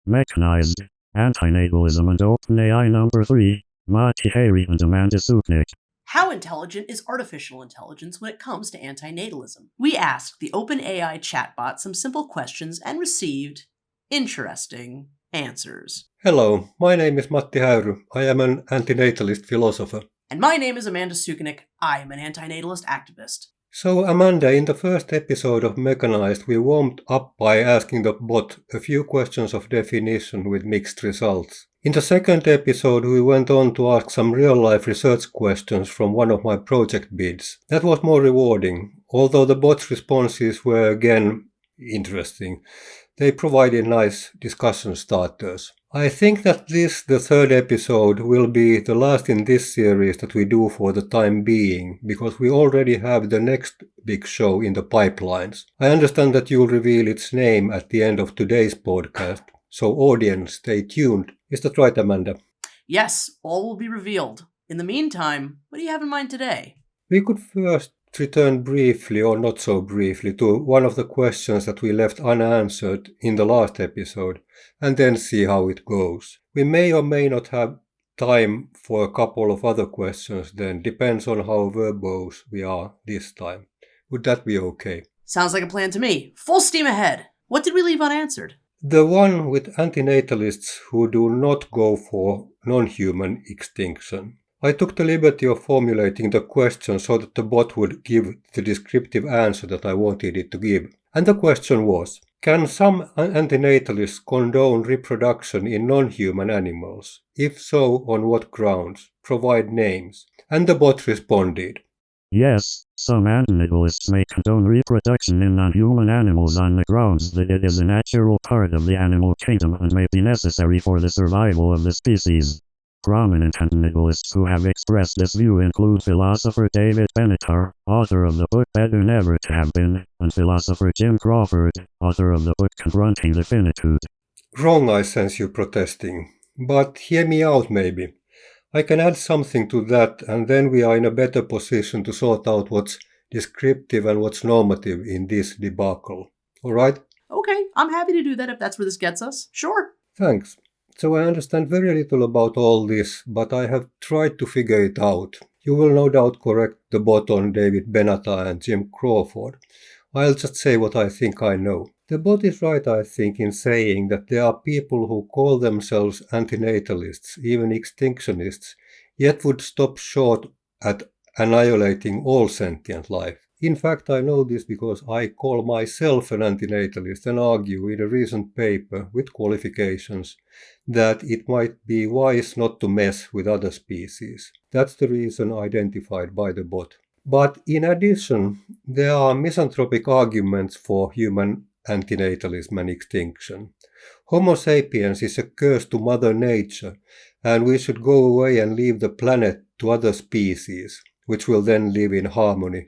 mechANized, Anti-natalism and OpenAI number 3, Matti, Häyry and Sukenick. How intelligent is artificial intelligence when it comes to anti-natalism? We asked the OpenAI chatbot some simple questions and received interesting answers. Hello, my name is Matti Häyry. I am an anti-natalist philosopher. And my name is Sukenick. I am an anti-natalist activist. So Amanda, in the first episode of mechANized, we warmed up by asking the bot a few questions of definition with mixed results. In the second episode, we went on to ask some real-life research questions from one of my project bids. That was more rewarding, although the bot's responses were again interesting. They provided nice discussion starters. I think that this, the third episode, will be the last in this series that we do for the time being, because we already have the next big show in the pipelines. I understand that you'll reveal its name at the end of today's podcast, so audience, stay tuned. Is that right, Amanda? Yes, all will be revealed. In the meantime, what do you have in mind today? We could first return briefly, or not so briefly, to one of the questions that we left unanswered in the last episode, and then see how it goes. We may or may not have time for a couple of other questions then, depends on how verbose we are this time. Would that be okay? Sounds like a plan to me. Full steam ahead. What did we leave unanswered? The one with antinatalists who do not go for non-human extinction. I took the liberty of formulating the question so that the bot would give the descriptive answer that I wanted it to give. And the question was, can some antinatalists condone reproduction in non-human animals? If so, on what grounds? Provide names. And the bot responded. Yes, some antinatalists may condone reproduction in non-human animals on the grounds that it is a natural part of the animal kingdom and may be necessary for the survival of the species. Prominent antinatalists who have expressed this view include philosopher David Benatar, author of the book Better Never to Have Been, and philosopher Jim Crawford, author of the book Confronting the Finitude. Wrong, I sense you protesting. But hear me out maybe. I can add something to that, and then we are in a better position to sort out what's descriptive and what's normative in this debacle. Alright? Okay, I'm happy to do that if that's where this gets us. Sure. Thanks. So I understand very little about all this, but I have tried to figure it out. You will no doubt correct the bot on David Benatar and Jim Crawford. I'll just say what I think I know. The bot is right, I think, in saying that there are people who call themselves antinatalists, even extinctionists, yet would stop short at annihilating all sentient life. In fact, I know this because I call myself an antinatalist and argue in a recent paper with qualifications that it might be wise not to mess with other species. That's the reason identified by the bot. But in addition, there are misanthropic arguments for human antinatalism and extinction. Homo sapiens is a curse to Mother Nature, and we should go away and leave the planet to other species, which will then live in harmony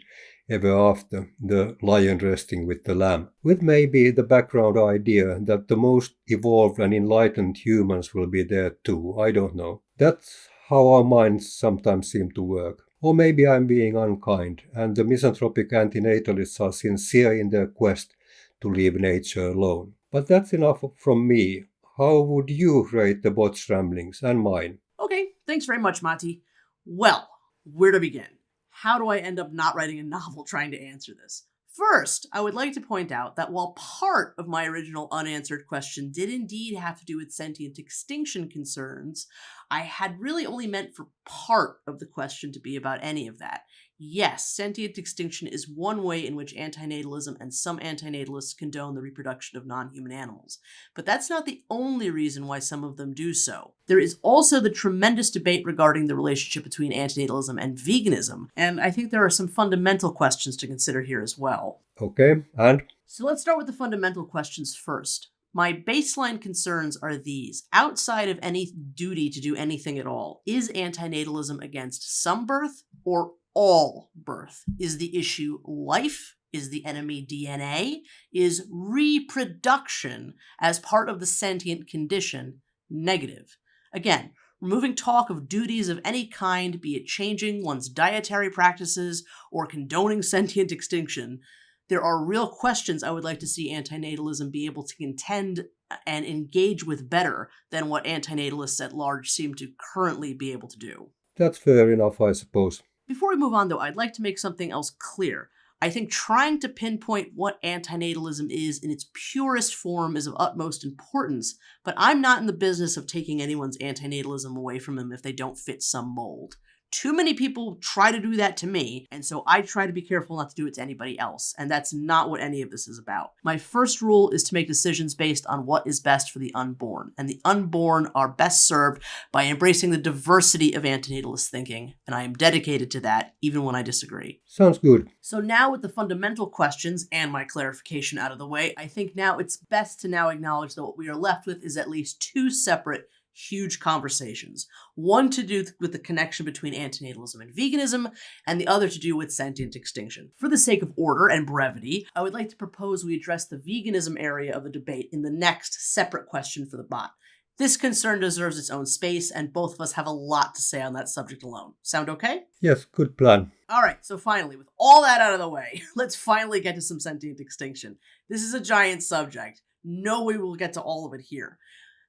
ever after, the lion resting with the lamb, with maybe the background idea that the most evolved and enlightened humans will be there too. I don't know. That's how our minds sometimes seem to work. Or maybe I'm being unkind, and the misanthropic antinatalists are sincere in their quest to leave nature alone. But that's enough from me. How would you rate the bot's ramblings and mine? Okay, thanks very much, Matti. Well, where to begin? How do I end up not writing a novel trying to answer this? First, I would like to point out that while part of my original unanswered question did indeed have to do with sentient extinction concerns, I had really only meant for part of the question to be about any of that. Yes, sentient extinction is one way in which antinatalism and some antinatalists condone the reproduction of non-human animals, but that's not the only reason why some of them do so. There is also the tremendous debate regarding the relationship between antinatalism and veganism, and I think there are some fundamental questions to consider here as well. Okay, and? So let's start with the fundamental questions first. My baseline concerns are these. Outside of any duty to do anything at all, is antinatalism against some birth or all birth? Is the issue life? Is the enemy DNA? Is reproduction as part of the sentient condition negative? Again, removing talk of duties of any kind, be it changing one's dietary practices or condoning sentient extinction, There are real questions I would like to see antinatalism be able to contend and engage with better than what antinatalists at large seem to currently be able to do. That's fair enough, I suppose. Before we move on, though, I'd like to make something else clear. I think trying to pinpoint what antinatalism is in its purest form is of utmost importance, but I'm not in the business of taking anyone's antinatalism away from them if they don't fit some mold. Too many people try to do that to me, and so I try to be careful not to do it to anybody else, and that's not what any of this is about. My first rule is to make decisions based on what is best for the unborn, and the unborn are best served by embracing the diversity of antinatalist thinking, and I am dedicated to that, even when I disagree. Sounds good. So now with the fundamental questions and my clarification out of the way, I think now it's best to now acknowledge that what we are left with is at least two separate huge conversations. One to do with the connection between antinatalism and veganism, and the other to do with sentient extinction. For the sake of order and brevity, I would like to propose we address the veganism area of the debate in the next separate question for the bot. This concern deserves its own space, and both of us have a lot to say on that subject alone. Sound okay? Yes, good plan. Alright, so finally, with all that out of the way, let's finally get to some sentient extinction. This is a giant subject. No way we'll get to all of it here.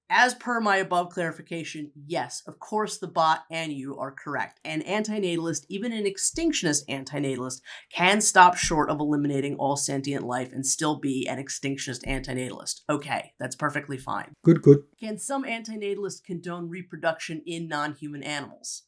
As per my above clarification, yes, of course the bot and you are correct. An antinatalist, even an extinctionist antinatalist, can stop short of eliminating all sentient life and still be an extinctionist antinatalist. Okay, that's perfectly fine. Good. Can some antinatalists condone reproduction in non-human animals?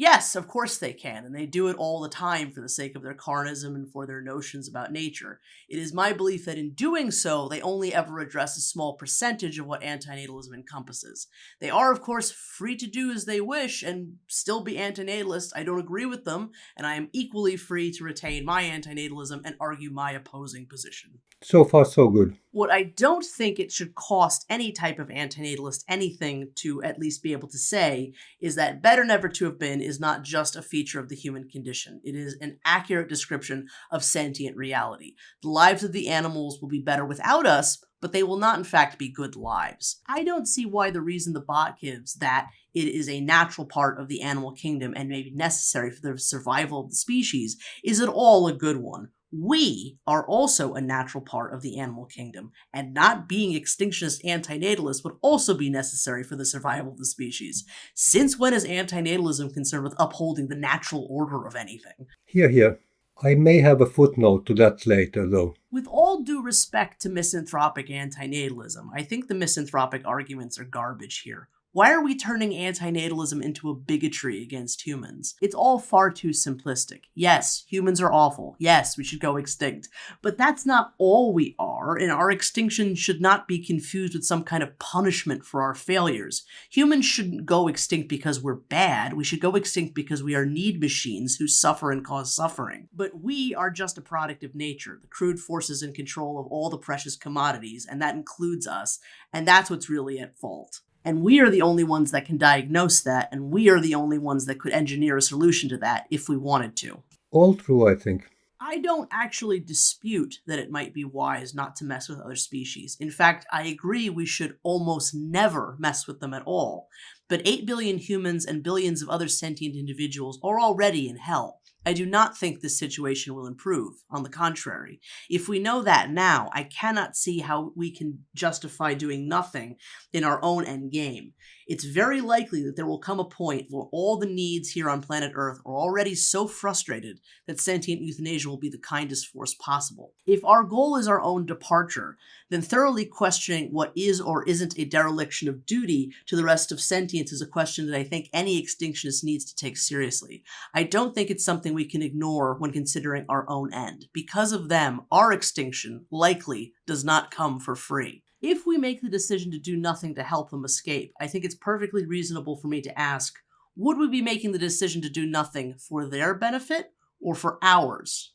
Yes, of course they can, and they do it all the time for the sake of their carnism and for their notions about nature. It is my belief that in doing so, they only ever address a small percentage of what antinatalism encompasses. They are, of course, free to do as they wish and still be antinatalist. I don't agree with them, and I am equally free to retain my antinatalism and argue my opposing position. So far, so good. What I don't think it should cost any type of antinatalist anything to at least be able to say is that better never to have been is not just a feature of the human condition. It is an accurate description of sentient reality. The lives of the animals will be better without us, but they will not in fact be good lives. I don't see why the reason the bot gives that it is a natural part of the animal kingdom and may be necessary for the survival of the species is at all a good one. We are also a natural part of the animal kingdom, and not being extinctionist antinatalists would also be necessary for the survival of the species. Since when is antinatalism concerned with upholding the natural order of anything? Here. I may have a footnote to that later, though. With all due respect to misanthropic antinatalism, I think the misanthropic arguments are garbage here. Why are we turning antinatalism into a bigotry against humans? It's all far too simplistic. Yes, humans are awful. Yes, we should go extinct. But that's not all we are, and our extinction should not be confused with some kind of punishment for our failures. Humans shouldn't go extinct because we're bad. We should go extinct because we are need machines who suffer and cause suffering. But we are just a product of nature, the crude forces in control of all the precious commodities, and that includes us, and that's what's really at fault. And we are the only ones that can diagnose that, and we are the only ones that could engineer a solution to that if we wanted to. All true, I think. I don't actually dispute that it might be wise not to mess with other species. In fact, I agree we should almost never mess with them at all. But 8 billion humans and billions of other sentient individuals are already in hell. I do not think this situation will improve. On the contrary, if we know that now, I cannot see how we can justify doing nothing in our own end game. It's very likely that there will come a point where all the needs here on planet Earth are already so frustrated that sentient euthanasia will be the kindest force possible. If our goal is our own departure, then thoroughly questioning what is or isn't a dereliction of duty to the rest of sentience is a question that I think any extinctionist needs to take seriously. I don't think it's something we can ignore when considering our own end. Because of them, our extinction likely does not come for free. If we make the decision to do nothing to help them escape, I think it's perfectly reasonable for me to ask, would we be making the decision to do nothing for their benefit or for ours?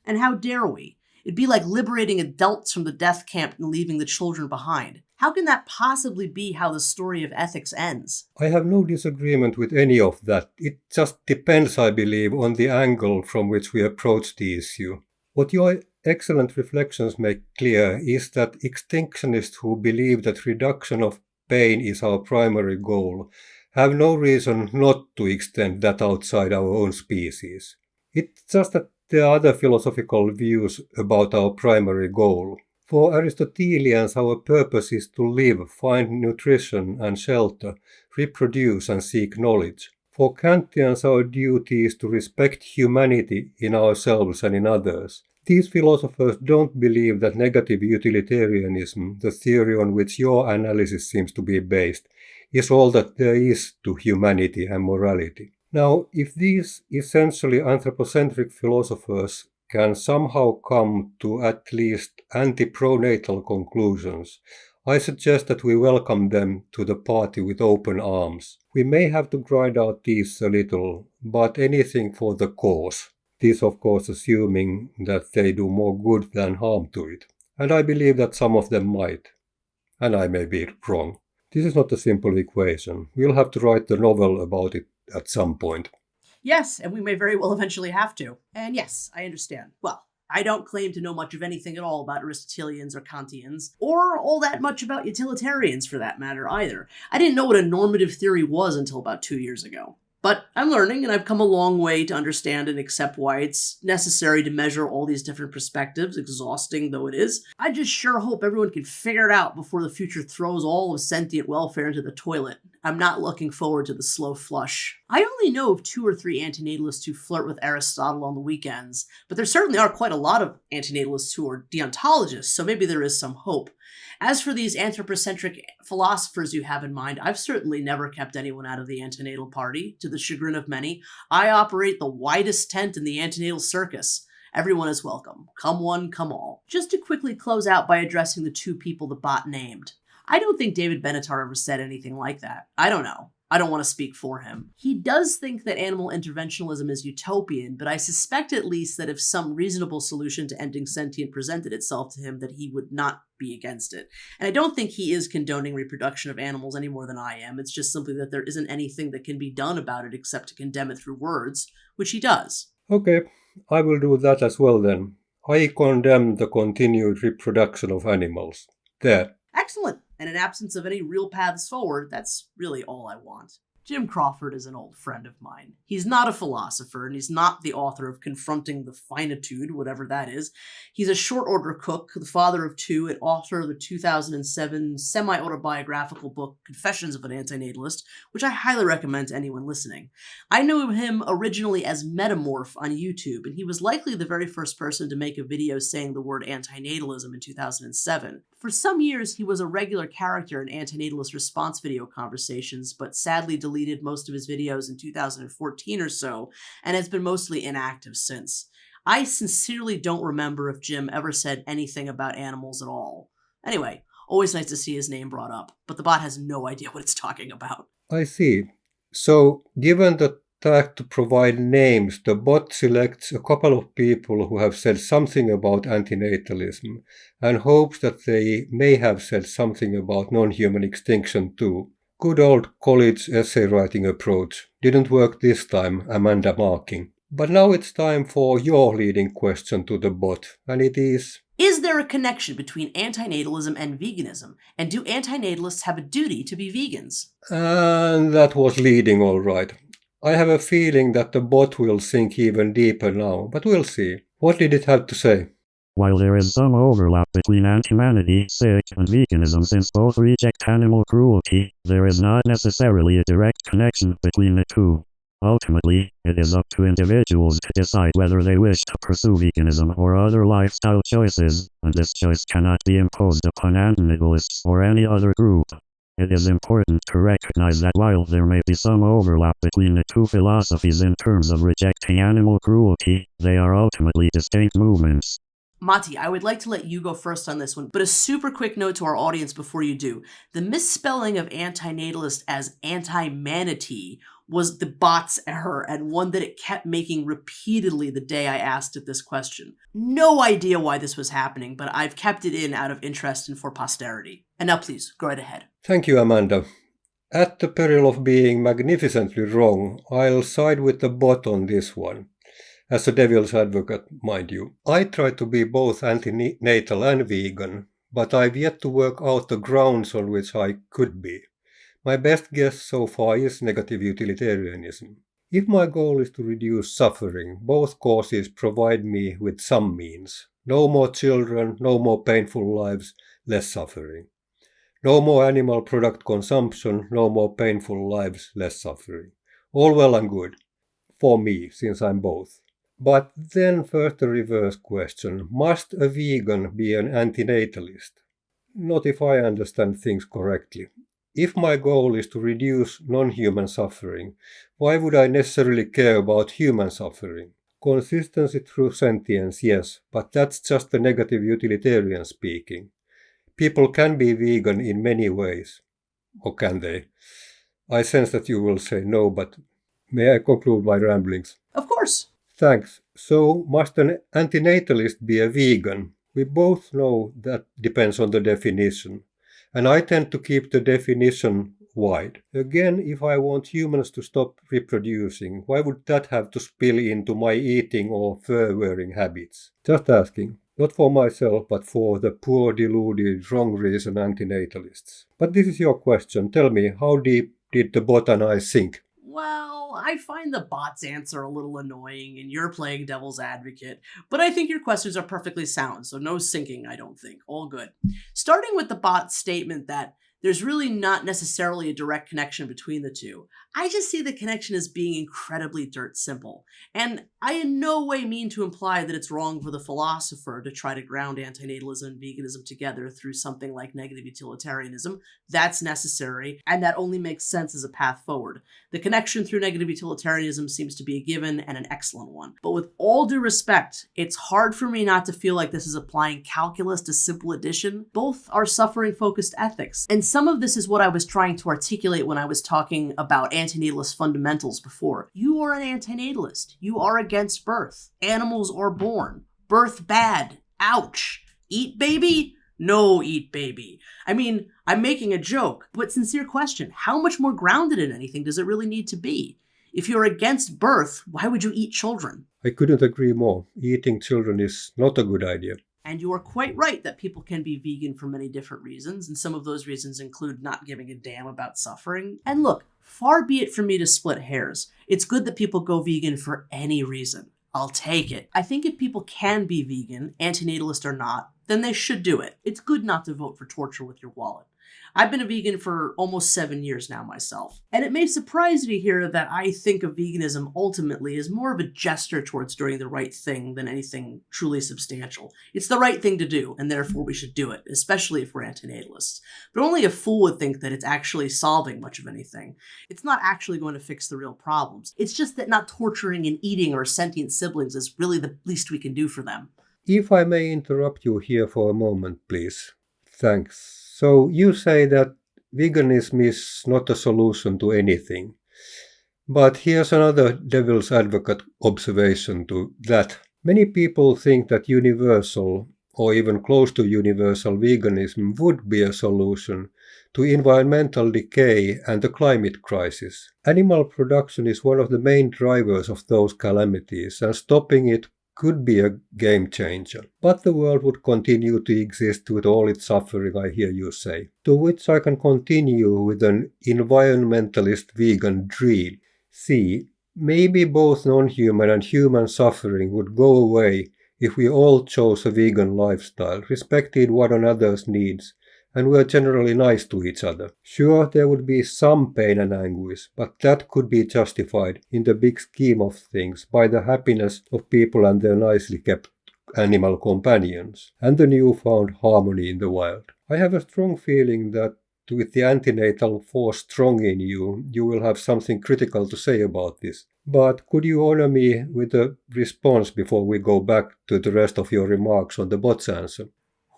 And how dare we? It'd be like liberating adults from the death camp and leaving the children behind. How can that possibly be how the story of ethics ends? I have no disagreement with any of that. It just depends, I believe, on the angle from which we approach the issue. What your excellent reflections make clear is that extinctionists who believe that reduction of pain is our primary goal have no reason not to extend that outside our own species. It's just that there are other philosophical views about our primary goal. For Aristotelians, our purpose is to live, find nutrition and shelter, reproduce and seek knowledge. For Kantians, our duty is to respect humanity in ourselves and in others. These philosophers don't believe that negative utilitarianism, the theory on which your analysis seems to be based, is all that there is to humanity and morality. Now, if these essentially anthropocentric philosophers can somehow come to at least anti-pronatal conclusions, I suggest that we welcome them to the party with open arms. We may have to grind our teeth a little, but anything for the cause. This, of course, assuming that they do more good than harm to it. And I believe that some of them might. And I may be wrong. This is not a simple equation. We'll have to write the novel about it at some point. Yes, and we may very well eventually have to. And yes, I understand. Well, I don't claim to know much of anything at all about Aristotelians or Kantians, or all that much about utilitarians for that matter either. I didn't know what a normative theory was until about 2 years ago. But I'm learning, and I've come a long way to understand and accept why it's necessary to measure all these different perspectives, exhausting though it is. I just sure hope everyone can figure it out before the future throws all of sentient welfare into the toilet. I'm not looking forward to the slow flush. I only know of 2 or 3 antinatalists who flirt with Aristotle on the weekends, but there certainly are quite a lot of antinatalists who are deontologists, so maybe there is some hope. As for these anthropocentric philosophers you have in mind, I've certainly never kept anyone out of the antinatal party, to the chagrin of many. I operate the widest tent in the antinatal circus. Everyone is welcome. Come one, come all. Just to quickly close out by addressing the 2 people the bot named. I don't think David Benatar ever said anything like that. I don't know. I don't want to speak for him. He does think that animal interventionism is utopian, but I suspect at least that if some reasonable solution to ending sentient presented itself to him, that he would not be against it. And I don't think he is condoning reproduction of animals any more than I am. It's just simply that there isn't anything that can be done about it except to condemn it through words, which he does. Okay, I will do that as well then. I condemn the continued reproduction of animals. There. Excellent. And in absence of any real paths forward, that's really all I want. Jim Crawford is an old friend of mine. He's not a philosopher, and he's not the author of Confronting the Finitude, whatever that is. He's a short-order cook, the father of 2, and author of the 2007 semi-autobiographical book Confessions of an Anti-natalist, which I highly recommend to anyone listening. I knew him originally as Metamorph on YouTube, and he was likely the very first person to make a video saying the word anti-natalism in 2007. For some years, he was a regular character in anti-natalist response video conversations, but sadly deleted most of his videos in 2014 or so, and has been mostly inactive since. I sincerely don't remember if Jim ever said anything about animals at all. Anyway, always nice to see his name brought up, but the bot has no idea what it's talking about. I see. So, given the tag to provide names, the bot selects a couple of people who have said something about antinatalism and hopes that they may have said something about non-human extinction too. Good old college essay writing approach. Didn't work this time, Amanda marking. But now it's time for your leading question to the bot, and it is... Is there a connection between antinatalism and veganism? And do antinatalists have a duty to be vegans? And that was leading all right. I have a feeling that the bot will sink even deeper now, but we'll see. What did it have to say? While there is some overlap between anti-humanity, and veganism since both reject animal cruelty, there is not necessarily a direct connection between the two. Ultimately, it is up to individuals to decide whether they wish to pursue veganism or other lifestyle choices, and this choice cannot be imposed upon antinatalists or any other group. It is important to recognize that while there may be some overlap between the 2 philosophies in terms of rejecting animal cruelty, they are ultimately distinct movements. Matti, I would like to let you go first on this one, but a super quick note to our audience before you do. The misspelling of antinatalist as anti-manatee was the bot's error, and one that it kept making repeatedly the day I asked it this question. No idea why this was happening, but I've kept it in out of interest and for posterity. And now please, go right ahead. Thank you, Amanda. At the peril of being magnificently wrong, I'll side with the bot on this one. As a devil's advocate, mind you. I try to be both anti-natal and vegan, but I've yet to work out the grounds on which I could be. My best guess so far is negative utilitarianism. If my goal is to reduce suffering, both causes provide me with some means. No more children, no more painful lives, less suffering. No more animal product consumption, no more painful lives, less suffering. All well and good. For me, since I'm both. But then first the reverse question. Must a vegan be an antinatalist? Not if I understand things correctly. If my goal is to reduce non-human suffering, why would I necessarily care about human suffering? Consistency through sentience, yes, but that's just the negative utilitarian speaking. People can be vegan in many ways. Or can they? I sense that you will say no, but may I conclude my ramblings? Of course. Thanks. So, must an antinatalist be a vegan? We both know that depends on the definition. And I tend to keep the definition wide. Again, if I want humans to stop reproducing, why would that have to spill into my eating or fur-wearing habits? Just asking. Not for myself, but for the poor, deluded, wrong reason antinatalists. But this is your question. Tell me, how deep did the bot and I sink? Well, I find the bot's answer a little annoying, and you're playing devil's advocate, but I think your questions are perfectly sound, so no sinking, I don't think. All good. Starting with the bot's statement that there's really not necessarily a direct connection between the two, I just see the connection as being incredibly dirt simple. And I in no way mean to imply that it's wrong for the philosopher to try to ground antinatalism and veganism together through something like negative utilitarianism. That's necessary, and that only makes sense as a path forward. The connection through negative utilitarianism seems to be a given and an excellent one. But with all due respect, it's hard for me not to feel like this is applying calculus to simple addition. Both are suffering-focused ethics. And some of this is what I was trying to articulate when I was talking about antinatalist fundamentals before. You are an antinatalist. You are against birth. Animals are born. Birth bad. Ouch. Eat baby? No, eat baby. I mean, I'm making a joke, but sincere question. How much more grounded in anything does it really need to be? If you're against birth, why would you eat children? I couldn't agree more. Eating children is not a good idea. And you are quite right that people can be vegan for many different reasons, and some of those reasons include not giving a damn about suffering. And look, far be it from me to split hairs. It's good that people go vegan for any reason. I'll take it. I think if people can be vegan, antinatalist or not, then they should do it. It's good not to vote for torture with your wallet. I've been a vegan for almost 7 years now myself, and it may surprise you to hear that I think of veganism ultimately as more of a gesture towards doing the right thing than anything truly substantial. It's the right thing to do, and therefore we should do it, especially if we're antinatalists. But only a fool would think that it's actually solving much of anything. It's not actually going to fix the real problems. It's just that not torturing and eating our sentient siblings is really the least we can do for them. If I may interrupt you here for a moment, please. Thanks. So you say that veganism is not a solution to anything. But here's another devil's advocate observation to that. Many people think that universal, or even close to universal veganism would be a solution to environmental decay and the climate crisis. Animal production is one of the main drivers of those calamities, and stopping it could be a game changer. But the world would continue to exist with all its suffering, I hear you say. To which I can continue with an environmentalist vegan dream. See, maybe both non-human and human suffering would go away if we all chose a vegan lifestyle, respected one another's needs, and were generally nice to each other. Sure, there would be some pain and anguish, but that could be justified in the big scheme of things by the happiness of people and their nicely kept animal companions, and the newfound harmony in the wild. I have a strong feeling that with the antinatal force strong in you, you will have something critical to say about this. But could you honor me with a response before we go back to the rest of your remarks on the bot's answer?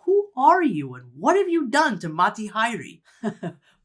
Who are you and what have you done to Matti Häyry?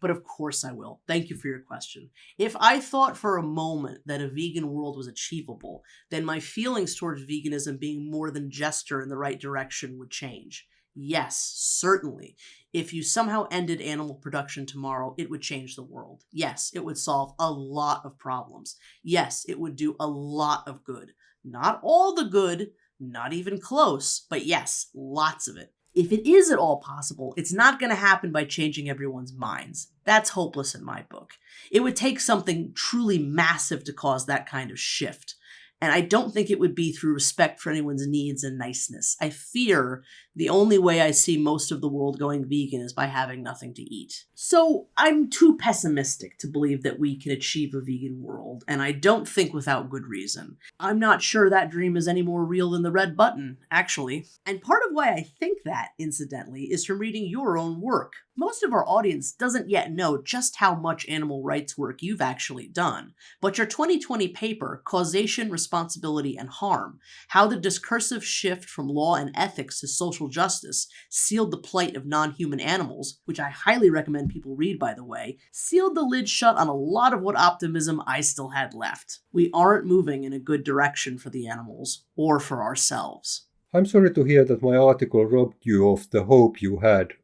But of course I will. Thank you for your question. If I thought for a moment that a vegan world was achievable, then my feelings towards veganism being more than gesture in the right direction would change. Yes, certainly. If you somehow ended animal production tomorrow, it would change the world. Yes, it would solve a lot of problems. Yes, it would do a lot of good. Not all the good, not even close, but yes, lots of it. If it is at all possible, it's not going to happen by changing everyone's minds. That's hopeless in my book. It would take something truly massive to cause that kind of shift. And I don't think it would be through respect for anyone's needs and niceness. I fear the only way I see most of the world going vegan is by having nothing to eat. So I'm too pessimistic to believe that we can achieve a vegan world, and I don't think without good reason. I'm not sure that dream is any more real than the red button, actually. And part of why I think that, incidentally, is from reading your own work. Most of our audience doesn't yet know just how much animal rights work you've actually done, but your 2020 paper, Causation, Responsibility, and Harm, How the Discursive Shift from Law and Ethics to Social Justice Sealed the Plight of Non-Human Animals, which I highly recommend people read, by the way, sealed the lid shut on a lot of what optimism I still had left. We aren't moving in a good direction for the animals, or for ourselves. I'm sorry to hear that my article robbed you of the hope you had.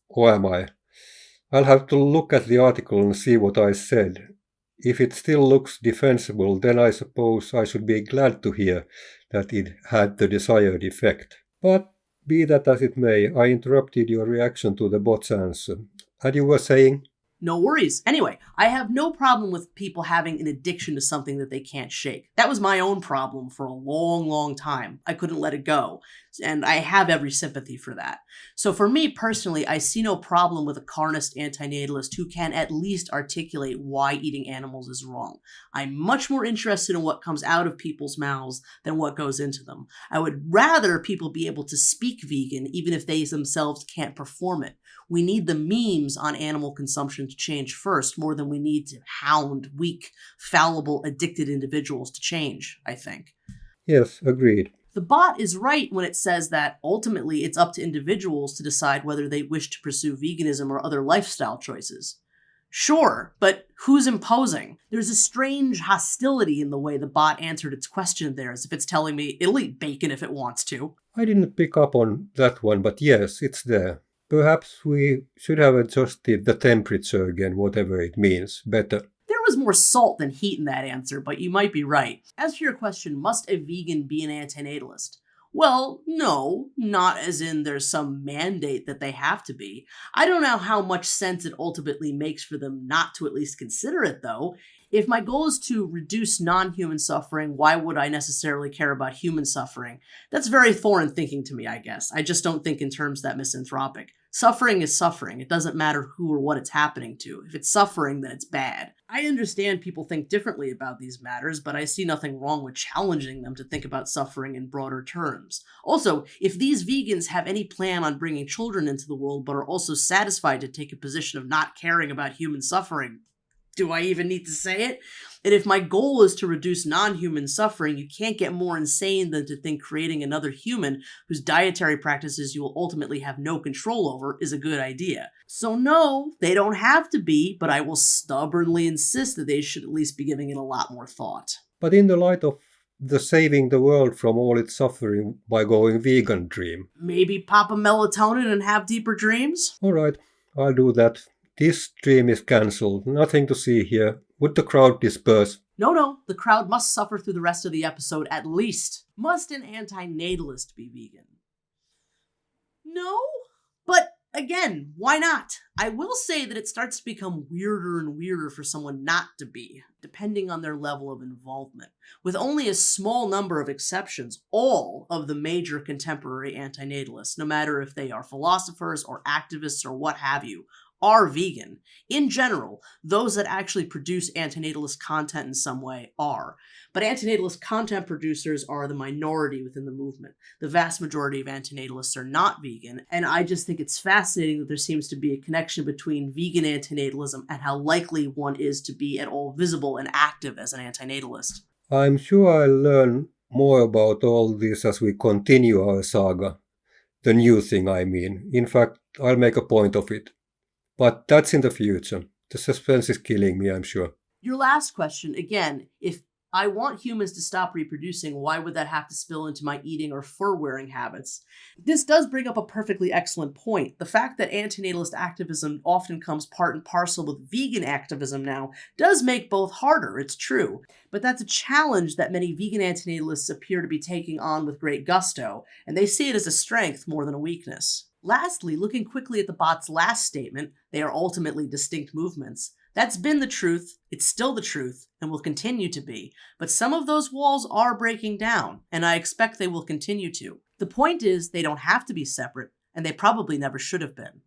Or am I? I'll have to look at the article and see what I said. If it still looks defensible, then I suppose I should be glad to hear that it had the desired effect. But be that as it may, I interrupted your reaction to the bot's answer. And you were saying? No worries. Anyway, I have no problem with people having an addiction to something that they can't shake. That was my own problem for a long, long time. I couldn't let it go, and I have every sympathy for that. So for me personally, I see no problem with a carnist anti-natalist who can at least articulate why eating animals is wrong. I'm much more interested in what comes out of people's mouths than what goes into them. I would rather people be able to speak vegan even if they themselves can't perform it. We need the memes on animal consumption to change first, more than we need to hound weak, fallible, addicted individuals to change, I think. Yes, agreed. The bot is right when it says that ultimately it's up to individuals to decide whether they wish to pursue veganism or other lifestyle choices. Sure, but who's imposing? There's a strange hostility in the way the bot answered its question there, as if it's telling me it'll eat bacon if it wants to. I didn't pick up on that one, but yes, it's there. Perhaps we should have adjusted the temperature again, whatever it means, better. There was more salt than heat in that answer, but you might be right. As for your question, must a vegan be an anti-natalist? Well, no, not as in there's some mandate that they have to be. I don't know how much sense it ultimately makes for them not to at least consider it, though. If my goal is to reduce non-human suffering, why would I necessarily care about human suffering? That's very foreign thinking to me, I guess. I just don't think in terms that misanthropic. Suffering is suffering. It doesn't matter who or what it's happening to. If it's suffering, then it's bad. I understand people think differently about these matters, but I see nothing wrong with challenging them to think about suffering in broader terms. Also, if these vegans have any plan on bringing children into the world, but are also satisfied to take a position of not caring about human suffering, do I even need to say it? And if my goal is to reduce non-human suffering, you can't get more insane than to think creating another human whose dietary practices you will ultimately have no control over is a good idea. So no, they don't have to be, but I will stubbornly insist that they should at least be giving it a lot more thought. But in the light of the saving the world from all its suffering by going vegan dream. Maybe pop a melatonin and have deeper dreams? All right, I'll do that. This stream is cancelled. Nothing to see here. Would the crowd disperse? No, the crowd must suffer through the rest of the episode at least. Must an anti-natalist be vegan? No, but again, why not? I will say that it starts to become weirder and weirder for someone not to be, depending on their level of involvement. With only a small number of exceptions, all of the major contemporary anti-natalists, no matter if they are philosophers or activists or what have you, are vegan. In general, those that actually produce antinatalist content in some way are. But antinatalist content producers are the minority within the movement. The vast majority of antinatalists are not vegan, and I just think it's fascinating that there seems to be a connection between vegan antinatalism and how likely one is to be at all visible and active as an antinatalist. I'm sure I'll learn more about all this as we continue our saga. The new thing, I mean. In fact, I'll make a point of it. But that's in the future. The suspense is killing me, I'm sure. Your last question, again, if I want humans to stop reproducing. Why would that have to spill into my eating or fur-wearing habits? This does bring up a perfectly excellent point. The fact that antinatalist activism often comes part and parcel with vegan activism now does make both harder, it's true. But that's a challenge that many vegan antinatalists appear to be taking on with great gusto, and they see it as a strength more than a weakness. Lastly, looking quickly at the bot's last statement, they are ultimately distinct movements. That's been the truth, it's still the truth, and will continue to be. But some of those walls are breaking down, and I expect they will continue to. The point is, they don't have to be separate, and they probably never should have been.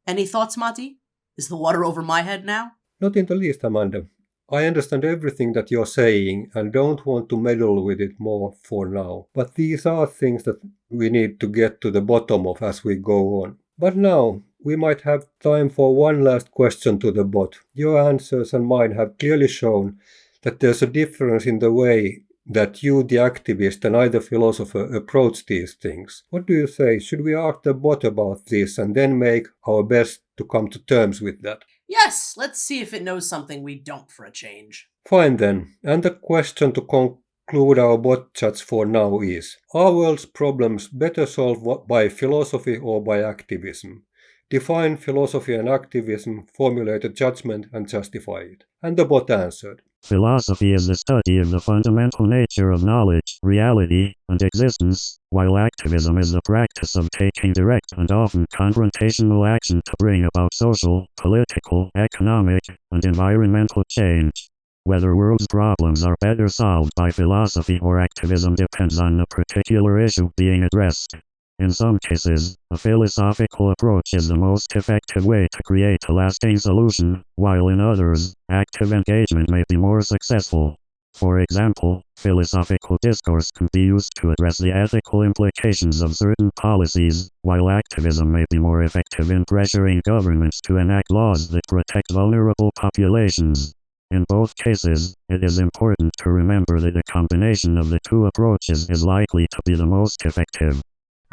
Any thoughts, Matti? Is the water over my head now? Not in the least, Amanda. I understand everything that you're saying and don't want to meddle with it more for now. But these are things that we need to get to the bottom of as we go on. But now, we might have time for one last question to the bot. Your answers and mine have clearly shown that there's a difference in the way that you, the activist, and I, the philosopher, approach these things. What do you say? Should we ask the bot about this and then make our best to come to terms with that? Yes, let's see if it knows something we don't for a change. Fine then. And the question to conclude our bot chats for now is, are world's problems better solved by philosophy or by activism? Define philosophy and activism, formulate a judgment and justify it. And the bot answered. Philosophy is the study of the fundamental nature of knowledge, reality, and existence, while activism is the practice of taking direct and often confrontational action to bring about social, political, economic, and environmental change. Whether world's problems are better solved by philosophy or activism depends on the particular issue being addressed. In some cases, a philosophical approach is the most effective way to create a lasting solution, while in others, active engagement may be more successful. For example, philosophical discourse can be used to address the ethical implications of certain policies, while activism may be more effective in pressuring governments to enact laws that protect vulnerable populations. In both cases, it is important to remember that a combination of the two approaches is likely to be the most effective.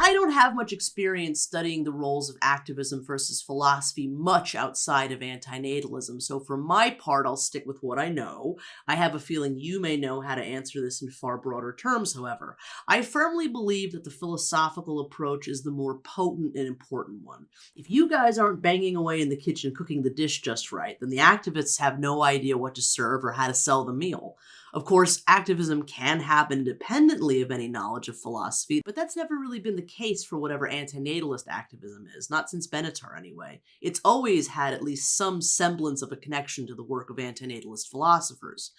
I don't have much experience studying the roles of activism versus philosophy much outside of antinatalism, so for my part I'll stick with what I know. I have a feeling you may know how to answer this in far broader terms, however. I firmly believe that the philosophical approach is the more potent and important one. If you guys aren't banging away in the kitchen cooking the dish just right, then the activists have no idea what to serve or how to sell the meal. Of course, activism can happen independently of any knowledge of philosophy, but that's never really been the case for whatever antinatalist activism is, not since Benatar anyway. It's always had at least some semblance of a connection to the work of antinatalist philosophers.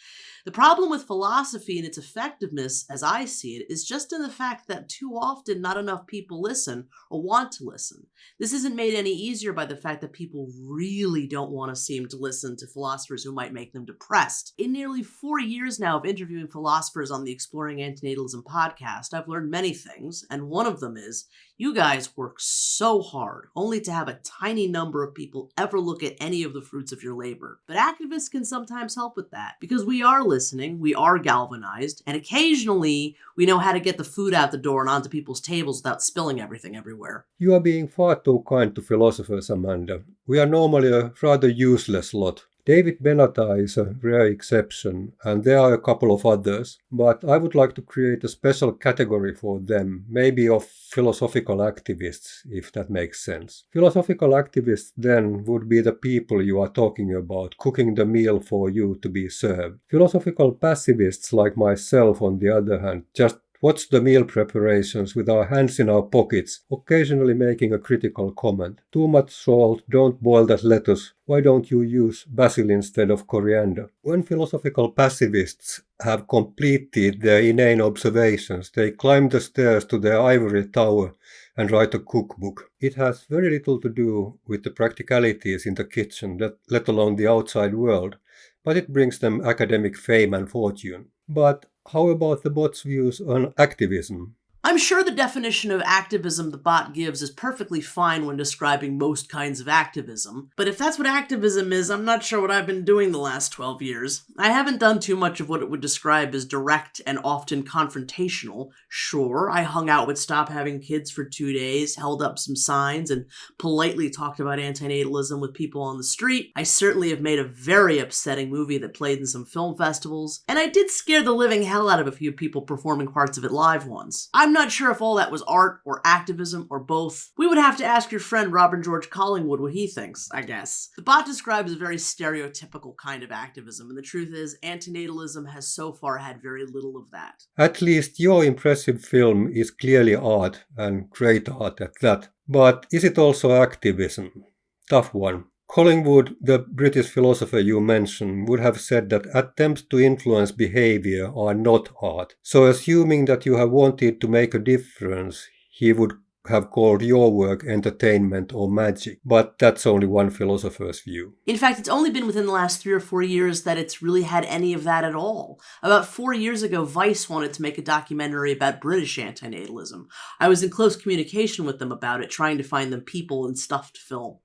The problem with philosophy and its effectiveness, as I see it, is just in the fact that too often not enough people listen or want to listen. This isn't made any easier by the fact that people really don't want to seem to listen to philosophers who might make them depressed. In nearly 4 years now of interviewing philosophers on the Exploring Antinatalism podcast, I've learned many things, and one of them is, you guys work so hard, only to have a tiny number of people ever look at any of the fruits of your labor. But activists can sometimes help with that, because we are listening, we are galvanized, and occasionally we know how to get the food out the door and onto people's tables without spilling everything everywhere. You are being far too kind to philosophers, Amanda. We are normally a rather useless lot. David Benatar is a rare exception, and there are a couple of others, but I would like to create a special category for them, maybe of philosophical activists, if that makes sense. Philosophical activists then would be the people you are talking about, cooking the meal for you to be served. Philosophical passivists like myself, on the other hand, just watch the meal preparations with our hands in our pockets, occasionally making a critical comment. Too much salt, don't boil that lettuce, why don't you use basil instead of coriander? When philosophical passivists have completed their inane observations, they climb the stairs to their ivory tower and write a cookbook. It has very little to do with the practicalities in the kitchen, let alone the outside world, but it brings them academic fame and fortune. But how about the bot's views on activism? I'm sure the definition of activism the bot gives is perfectly fine when describing most kinds of activism, but if that's what activism is, I'm not sure what I've been doing the last 12 years. I haven't done too much of what it would describe as direct and often confrontational. Sure, I hung out with Stop Having Kids for 2 days, held up some signs, and politely talked about antinatalism with people on the street. I certainly have made a very upsetting movie that played in some film festivals, and I did scare the living hell out of a few people performing parts of it live once. I'm not sure if all that was art or activism or both. We would have to ask your friend Robin George Collingwood what he thinks, I guess. The bot describes a very stereotypical kind of activism, and the truth is, antinatalism has so far had very little of that. At least your impressive film is clearly art, and great art at that. But is it also activism? Tough one. Collingwood, the British philosopher you mentioned, would have said that attempts to influence behavior are not art. So assuming that you have wanted to make a difference, he would have called your work entertainment or magic. But that's only one philosopher's view. In fact, it's only been within the last 3 or 4 years that it's really had any of that at all. About 4 years ago, Vice wanted to make a documentary about British antinatalism. I was in close communication with them about it, trying to find them people and stuff to film.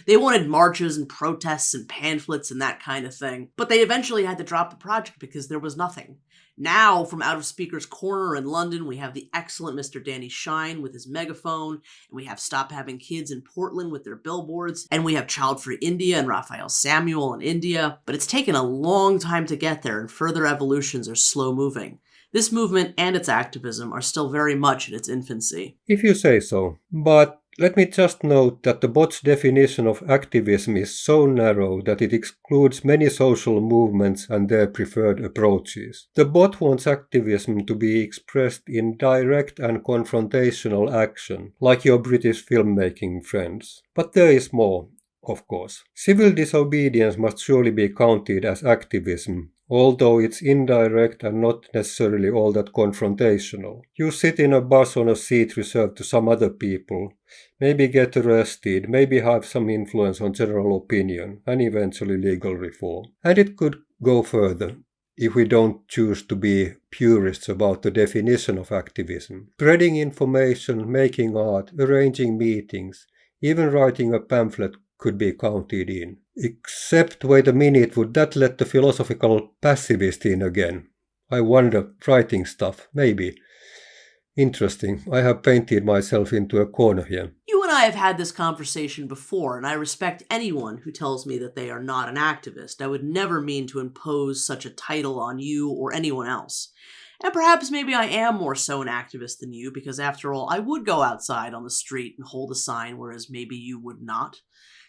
They wanted marches and protests and pamphlets and that kind of thing, but they eventually had to drop the project because there was nothing. Now, from Out of Speaker's Corner in London, we have the excellent Mr. Danny Shine with his megaphone, and we have Stop Having Kids in Portland with their billboards, and we have Child Free India and Raphael Samuel in India, but it's taken a long time to get there, and further evolutions are slow moving. This movement and its activism are still very much in its infancy. If you say so. But let me just note that the bot's definition of activism is so narrow that it excludes many social movements and their preferred approaches. The bot wants activism to be expressed in direct and confrontational action, like your British filmmaking friends. But there is more, of course. Civil disobedience must surely be counted as activism, although it's indirect and not necessarily all that confrontational. You sit in a bus on a seat reserved to some other people, maybe get arrested, maybe have some influence on general opinion, and eventually legal reform. And it could go further, if we don't choose to be purists about the definition of activism. Spreading information, making art, arranging meetings, even writing a pamphlet could be counted in. Except, wait a minute, would that let the philosophical passivist in again? I wonder, writing stuff, maybe. Interesting, I have painted myself into a corner here. You and I have had this conversation before, and I respect anyone who tells me that they are not an activist. I would never mean to impose such a title on you or anyone else. And perhaps maybe I am more so an activist than you, because after all, I would go outside on the street and hold a sign, whereas maybe you would not.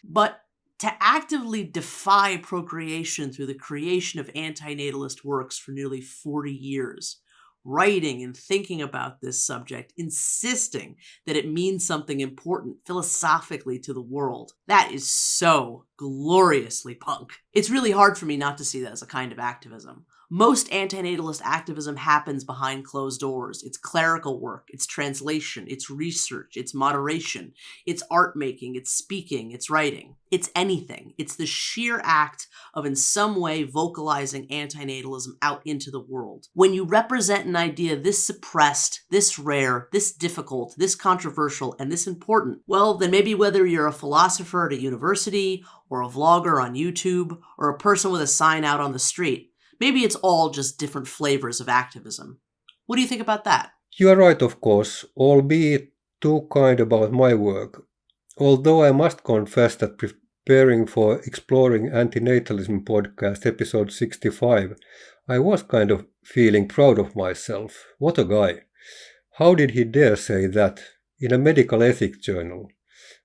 But to actively defy procreation through the creation of antinatalist works for nearly 40 years, writing and thinking about this subject, insisting that it means something important philosophically to the world, that is so gloriously punk. It's really hard for me not to see that as a kind of activism. Most antinatalist activism happens behind closed doors. It's clerical work, it's translation, it's research, it's moderation, it's art making, it's speaking, it's writing. It's anything. It's the sheer act of in some way vocalizing antinatalism out into the world. When you represent an idea this suppressed, this rare, this difficult, this controversial, and this important, well, then maybe whether you're a philosopher at a university, or a vlogger on YouTube, or a person with a sign out on the street, maybe it's all just different flavors of activism. What do you think about that? You are right, of course, albeit too kind about my work. Although I must confess that preparing for Exploring Anti-natalism podcast episode 65, I was kind of feeling proud of myself. What a guy. How did he dare say that in a medical ethics journal?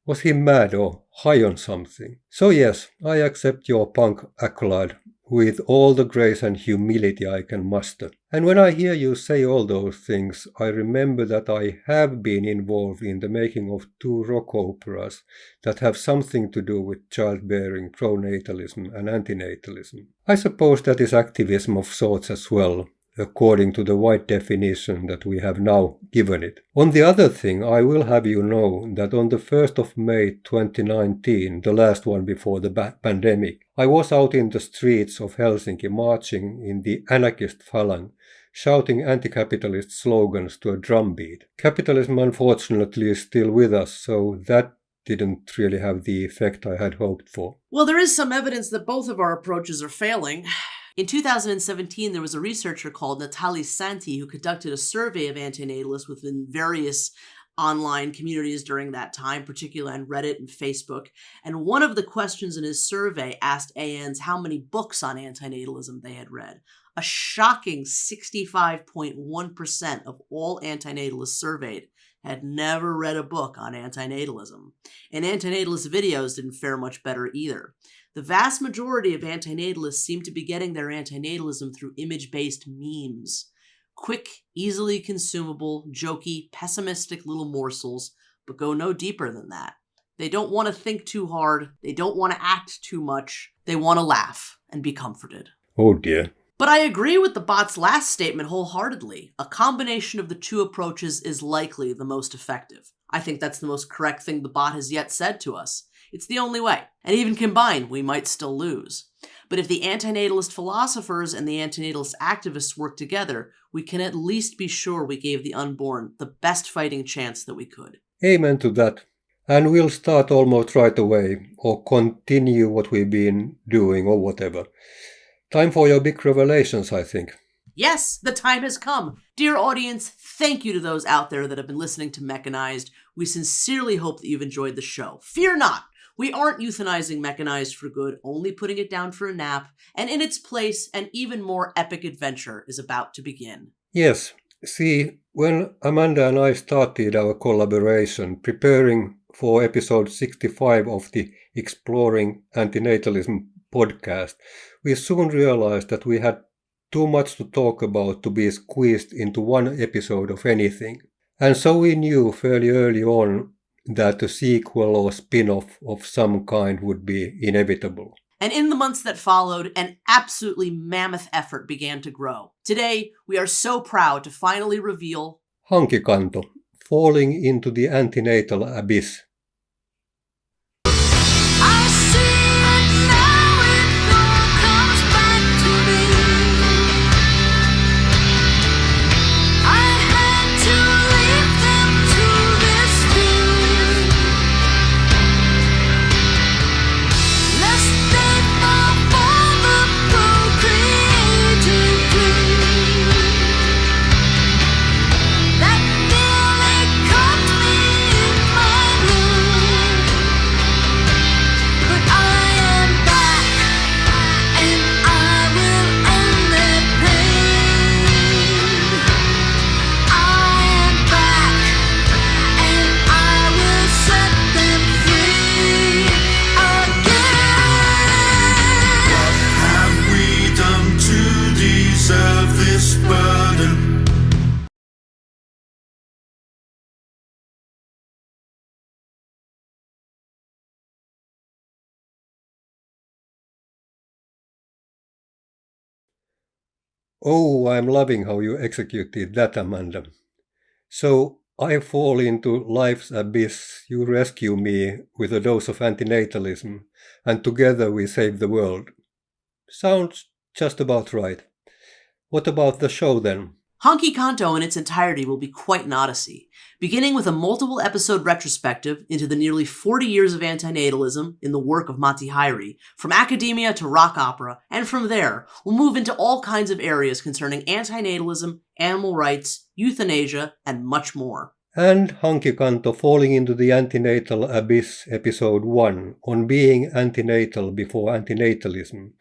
Was he mad or high on something? So yes, I accept your punk accolade with all the grace and humility I can muster. And when I hear you say all those things, I remember that I have been involved in the making of 2 rock operas that have something to do with childbearing, pronatalism and antinatalism. I suppose that is activism of sorts as well, according to the wide definition that we have now given it. On the other thing, I will have you know that on the 1st of May 2019, the last one before the pandemic, I was out in the streets of Helsinki marching in the anarchist phalanx, shouting anti-capitalist slogans to a drumbeat. Capitalism unfortunately is still with us, so that didn't really have the effect I had hoped for. Well, there is some evidence that both of our approaches are failing. In 2017, there was a researcher called Antinatalism who conducted a survey of antinatalists within various online communities during that time, particularly on Reddit and Facebook. And one of the questions in his survey asked ANs how many books on antinatalism they had read. A shocking 65.1% of all antinatalists surveyed had never read a book on antinatalism. And antinatalist videos didn't fare much better either. The vast majority of antinatalists seem to be getting their antinatalism through image-based memes. Quick, easily consumable, jokey, pessimistic little morsels, but go no deeper than that. They don't want to think too hard. They don't want to act too much. They want to laugh and be comforted. Oh dear. But I agree with the bot's last statement wholeheartedly. A combination of the two approaches is likely the most effective. I think that's the most correct thing the bot has yet said to us. It's the only way. And even combined, we might still lose. But if the antinatalist philosophers and the antinatalist activists work together, we can at least be sure we gave the unborn the best fighting chance that we could. Amen to that. And we'll start almost right away, or continue what we've been doing, or whatever. Time for your big revelations, I think. Yes, the time has come. Dear audience, thank you to those out there that have been listening to mechANized. We sincerely hope that you've enjoyed the show. Fear not. We aren't euthanizing mechANized for good, only putting it down for a nap, and in its place, an even more epic adventure is about to begin. Yes, see, when Amanda and I started our collaboration, preparing for episode 65 of the Exploring Anti-natalism podcast, we soon realized that we had too much to talk about to be squeezed into one episode of anything. And so we knew fairly early on that a sequel or spin-off of some kind would be inevitable. And in the months that followed, an absolutely mammoth effort began to grow. Today, we are so proud to finally reveal Hankikanto, falling into the antinatal abyss. Oh, I'm loving how you executed that, Amanda. So, I fall into life's abyss, you rescue me with a dose of antinatalism, and together we save the world. Sounds just about right. What about the show then? Hankikanto in its entirety will be quite an odyssey, beginning with a multiple episode retrospective into the nearly 40 years of antinatalism in the work of Matti Häyry, from academia to rock opera, and from there, we'll move into all kinds of areas concerning antinatalism, animal rights, euthanasia, and much more. And Hankikanto falling into the antinatal abyss episode 1 on being antinatal before antinatalism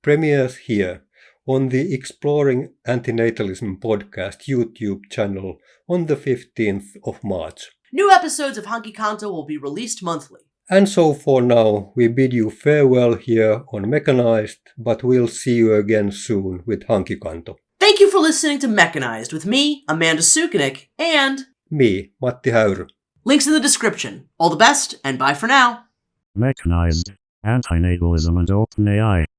premieres here on the Exploring Anti-natalism podcast YouTube channel on the 15th of March. New episodes of Hankikanto will be released monthly. And so for now, we bid you farewell here on mechANized, but we'll see you again soon with Hankikanto. Thank you for listening to mechANized with me, Amanda Sukenick, and me, Matti Häyry. Links in the description. All the best, and bye for now. mechANized, Anti-natalism and OpenAI.